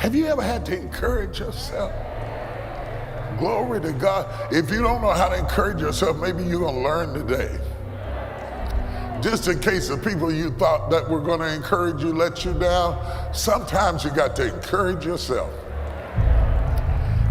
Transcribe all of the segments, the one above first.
Have you ever had to encourage yourself? Glory to God. If you don't know how to encourage yourself, maybe you're going to learn today. Just in case the people you thought that were going to encourage you let you down, sometimes you got to encourage yourself.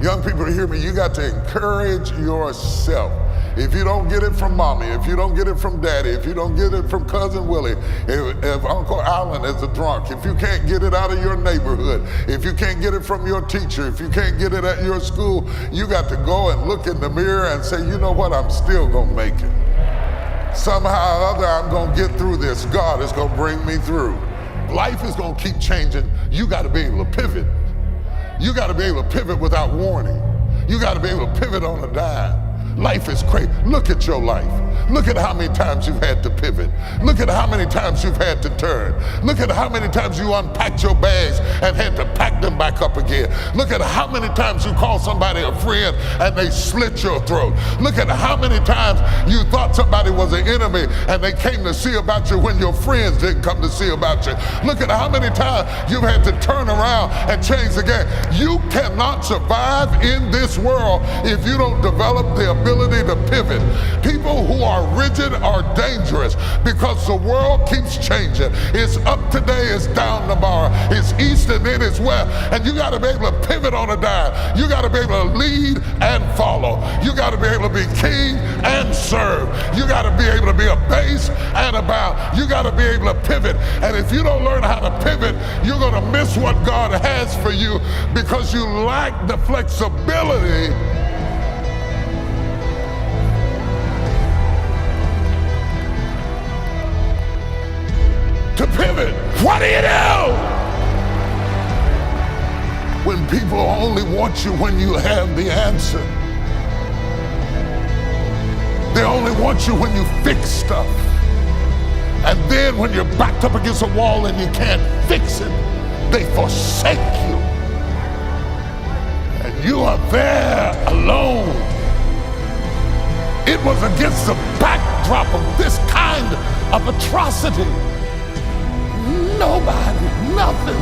Young people, hear me, you got to encourage yourself. If you don't get it from mommy, if you don't get it from daddy, if you don't get it from cousin Willie, if Uncle Allen is a drunk, if you can't get it out of your neighborhood, if you can't get it from your teacher, if you can't get it at your school, you got to go and look in the mirror and say, you know what, I'm still gonna make it. Somehow or other, I'm gonna get through this. God is gonna bring me through. Life is gonna keep changing. You gotta be able to pivot. You gotta be able to pivot without warning. You gotta be able to pivot on a dime. Life is crazy. Look at your life. Look at how many times you've had to pivot. Look at how many times you've had to turn. Look at how many times you unpacked your bags and had to pack them back up again. Look at how many times you called somebody a friend and they slit your throat. Look at how many times you thought somebody was an enemy and they came to see about you when your friends didn't come to see about you. Look at how many times you've had to turn around and change the game. You cannot survive in this world if you don't develop the ability to pivot. People who are rigid are dangerous because the world keeps changing. It's up today, it's down tomorrow. It's east and then it's west. And you got to be able to pivot on a dime. You got to be able to lead and follow. You got to be able to be king and serve. You got to be able to be a base and a bound. You got to be able to pivot. And if you don't learn how to pivot, you're going to miss what God has for you because you lack the flexibility to pivot. What do you do when people only want you when you have the answer? They only want you when you fix stuff. And then when you're backed up against a wall and you can't fix it, they forsake you. And you are there alone. It was against the backdrop of this kind of atrocity. Nobody, nothing,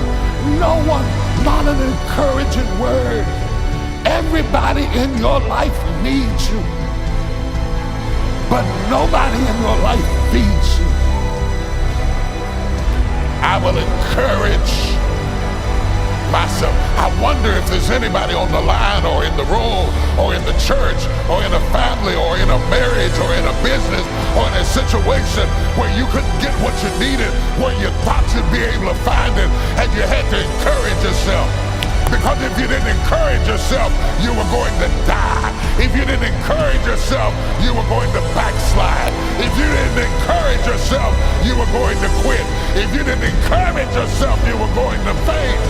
no one, not an encouraging word. Everybody in your life needs you, but nobody in your life feeds you. I will encourage myself. I wonder if there's anybody on the line or in the room or in the church or in a family or in a marriage or in a business or in a situation where you couldn't get what you needed, where you thought you'd be able to find it, and you had to encourage yourself. Because if you didn't encourage yourself, you were going to die. If you didn't encourage yourself, you were going to backslide. If you didn't encourage yourself, you were going to quit. If you didn't encourage yourself, you were going to faint.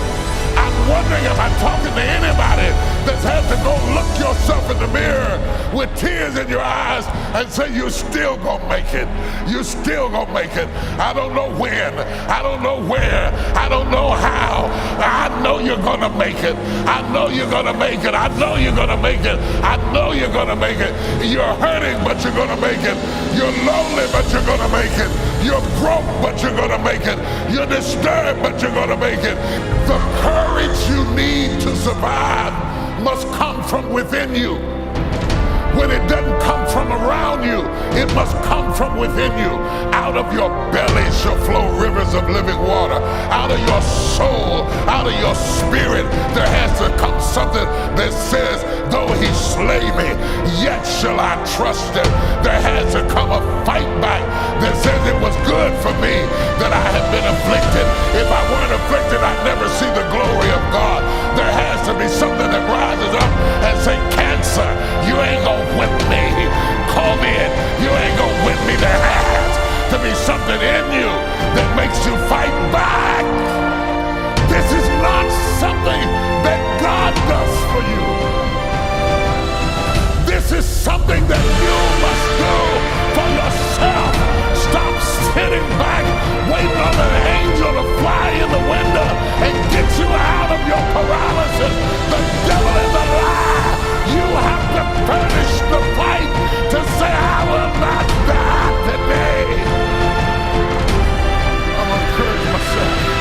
I'm wondering if I'm talking to anybody that's had to go look yourself in the mirror with tears in your eyes and say, you're still gonna make it. You're still gonna make it. I don't know when. I don't know where. I don't know how. I know you're gonna make it. I know you're gonna make it. I know you're gonna make it. I know you're gonna make it. You're hurting, but you're gonna make it. You're lonely, but you're gonna make it. You're broke, but you're gonna make it. You're disturbed, but you're gonna make it. The courage you need to survive must come from within you. When it doesn't come from around you, it must come from within you. Out of your belly shall flow rivers of living water. Out of your soul, out of your spirit, there has to come something that says, though he slay me, yet shall I trust him. There has to come a fight back that says it was good for me that I have been afflicted. If I weren't afflicted, I'd never see the glory of God. There has to be something that rises up and say, cancer, you ain't gonna whip me. COVID, you ain't gonna whip me. There has to be something in you that makes you fight back. This is not something that God does for you. This is something that you must do for yourself. Stop sitting back, waiting on an angel to fly in the window and get you out of your paralysis. The devil is a lie. You have to finish the fight to say, I will not die today. I'm gonna encourage myself.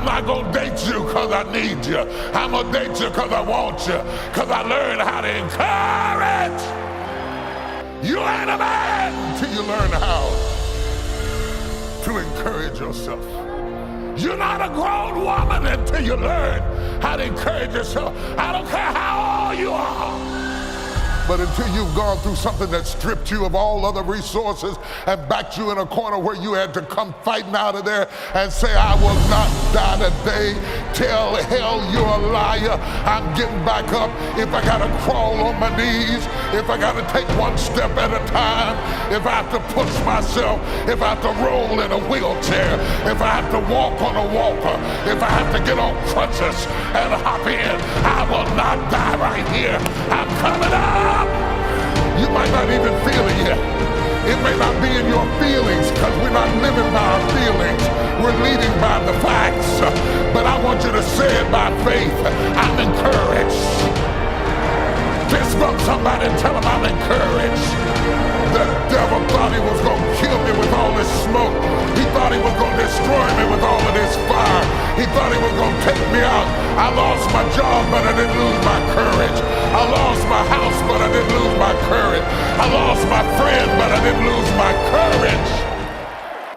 not gonna date you because I need you. I'm gonna date you because I want you, because I learned how to encourage. You ain't a man till you learn how to encourage yourself. You're not a grown woman until you learn how to encourage yourself. I don't care how old you are. But until you've gone through something that stripped you of all other resources and backed you in a corner where you had to come fighting out of there and say, I will not die today. Tell hell you're a liar. I'm getting back up. If I got to crawl on my knees, if I got to take one step at a time, if I have to push myself, if I have to roll in a wheelchair, if I have to walk on a walker, if I have to get on crutches and hop in, I will not die right here. I'm coming up. You might not even feel it yet. It may not be in your feelings because we're not living by our feelings. We're leading by the facts. But I want you to say it by faith. I'm encouraged. Fist bump somebody and tell them I'm encouraged. The devil thought he was going to kill me with all this smoke. He thought he was going to destroy me with all of this fire. He thought he was going to take me out. I lost my job, but I didn't lose my courage. I lost my house, but I didn't lose my courage. I lost my friend, but I didn't lose my courage.